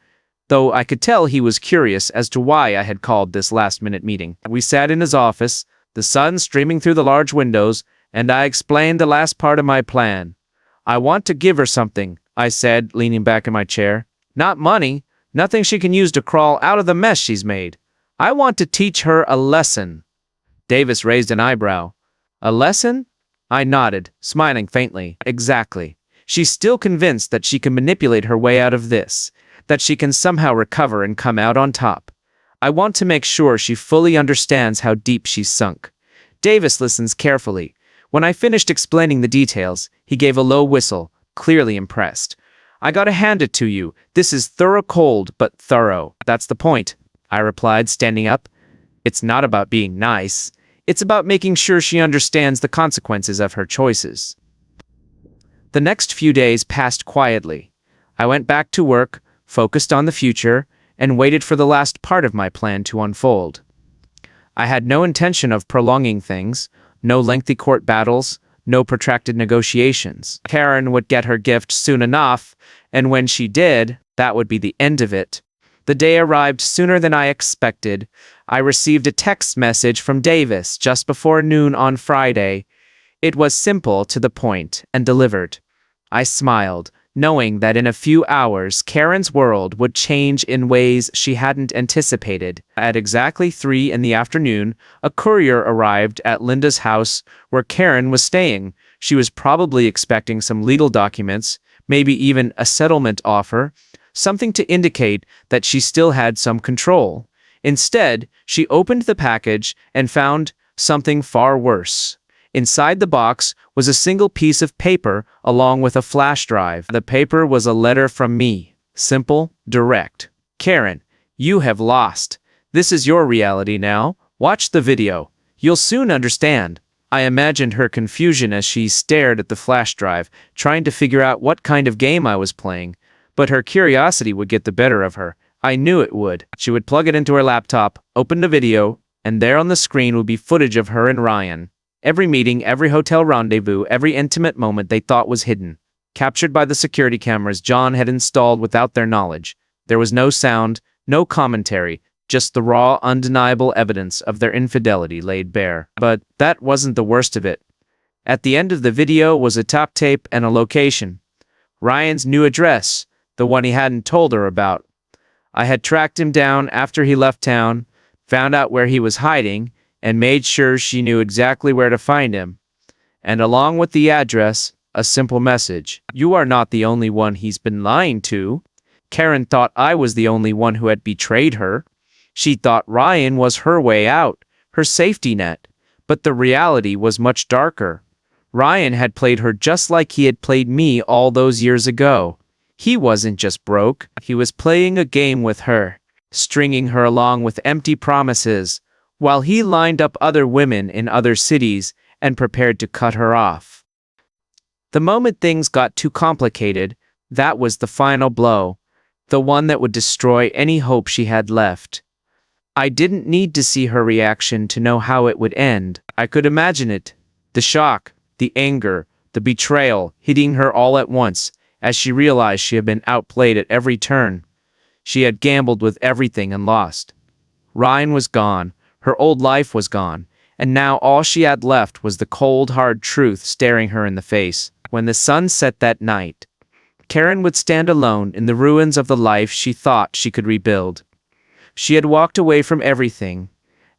though I could tell he was curious as to why I had called this last-minute meeting. We sat in his office, the sun streaming through the large windows, and I explained the last part of my plan. "I want to give her something," I said, leaning back in my chair. "Not money, nothing she can use to crawl out of the mess she's made. I want to teach her a lesson." Davis raised an eyebrow. "A lesson?" I nodded, smiling faintly. "Exactly. She's still convinced that she can manipulate her way out of this, that she can somehow recover and come out on top. I want to make sure she fully understands how deep she's sunk." Davis listens carefully. When I finished explaining the details, he gave a low whistle, clearly impressed. "I gotta hand it to you. This is thorough cold, but thorough." "That's the point," I replied, standing up. "It's not about being nice. It's about making sure she understands the consequences of her choices." The next few days passed quietly. I went back to work, focused on the future, and waited for the last part of my plan to unfold. I had no intention of prolonging things, no lengthy court battles, no protracted negotiations. Karen would get her gift soon enough, and when she did, that would be the end of it. The day arrived sooner than I expected. I received a text message from Davis just before noon on Friday. It was simple, to the point, and delivered. I smiled, knowing that in a few hours Karen's world would change in ways she hadn't anticipated. At exactly 3 in the afternoon, a courier arrived at Linda's house where Karen was staying. She was probably expecting some legal documents, maybe even a settlement offer, something to indicate that she still had some control. Instead, she opened the package and found something far worse. Inside the box was a single piece of paper along with a flash drive. The paper was a letter from me. Simple, direct. "Karen, you have lost. This is your reality now. Watch the video. You'll soon understand." I imagined her confusion as she stared at the flash drive, trying to figure out what kind of game I was playing. But her curiosity would get the better of her. I knew it would. She would plug it into her laptop, open the video, and there on the screen would be footage of her and Ryan. Every meeting, every hotel rendezvous, every intimate moment they thought was hidden, captured by the security cameras John had installed without their knowledge. There was no sound, no commentary, just the raw, undeniable evidence of their infidelity laid bare. But that wasn't the worst of it. At the end of the video was a top tape and a location. Ryan's new address, the one he hadn't told her about. I had tracked him down after he left town, found out where he was hiding, and made sure she knew exactly where to find him. And along with the address, a simple message: "You are not the only one he's been lying to." Karen thought I was the only one who had betrayed her. She thought Ryan was her way out, her safety net. But the reality was much darker. Ryan had played her just like he had played me all those years ago. He wasn't just broke, he was playing a game with her, stringing her along with empty promises, while he lined up other women in other cities and prepared to cut her off. The moment things got too complicated, that was the final blow, the one that would destroy any hope she had left. I didn't need to see her reaction to know how it would end. I could imagine it. The shock, the anger, the betrayal hitting her all at once as she realized she had been outplayed at every turn. She had gambled with everything and lost. Ryan was gone. Her old life was gone, and now all she had left was the cold, hard truth staring her in the face. When the sun set that night, Karen would stand alone in the ruins of the life she thought she could rebuild. She had walked away from everything,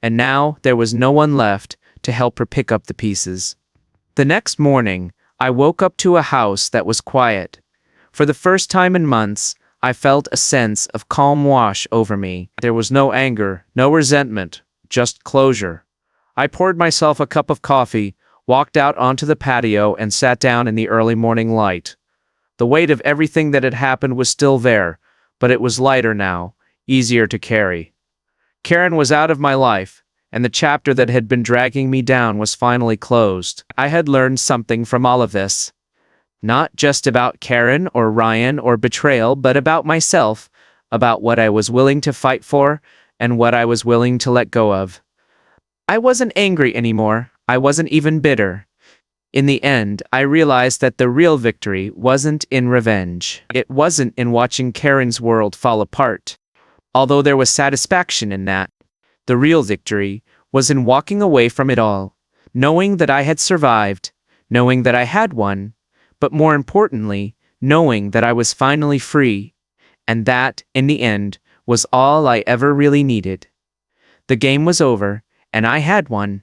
and now there was no one left to help her pick up the pieces. The next morning, I woke up to a house that was quiet. For the first time in months, I felt a sense of calm wash over me. There was no anger, no resentment, just closure. I poured myself a cup of coffee, walked out onto the patio, and sat down in the early morning light. The weight of everything that had happened was still there, but it was lighter now, easier to carry. Karen was out of my life, and the chapter that had been dragging me down was finally closed. I had learned something from all of this. Not just about Karen or Ryan or betrayal, but about myself, about what I was willing to fight for and what I was willing to let go of. I wasn't angry anymore. I wasn't even bitter. In the end, I realized that the real victory wasn't in revenge. It wasn't in watching Karen's world fall apart. Although there was satisfaction in that, the real victory was in walking away from it all, knowing that I had survived, knowing that I had won, but more importantly, knowing that I was finally free, and that, in the end, was all I ever really needed. The game was over, and I had won.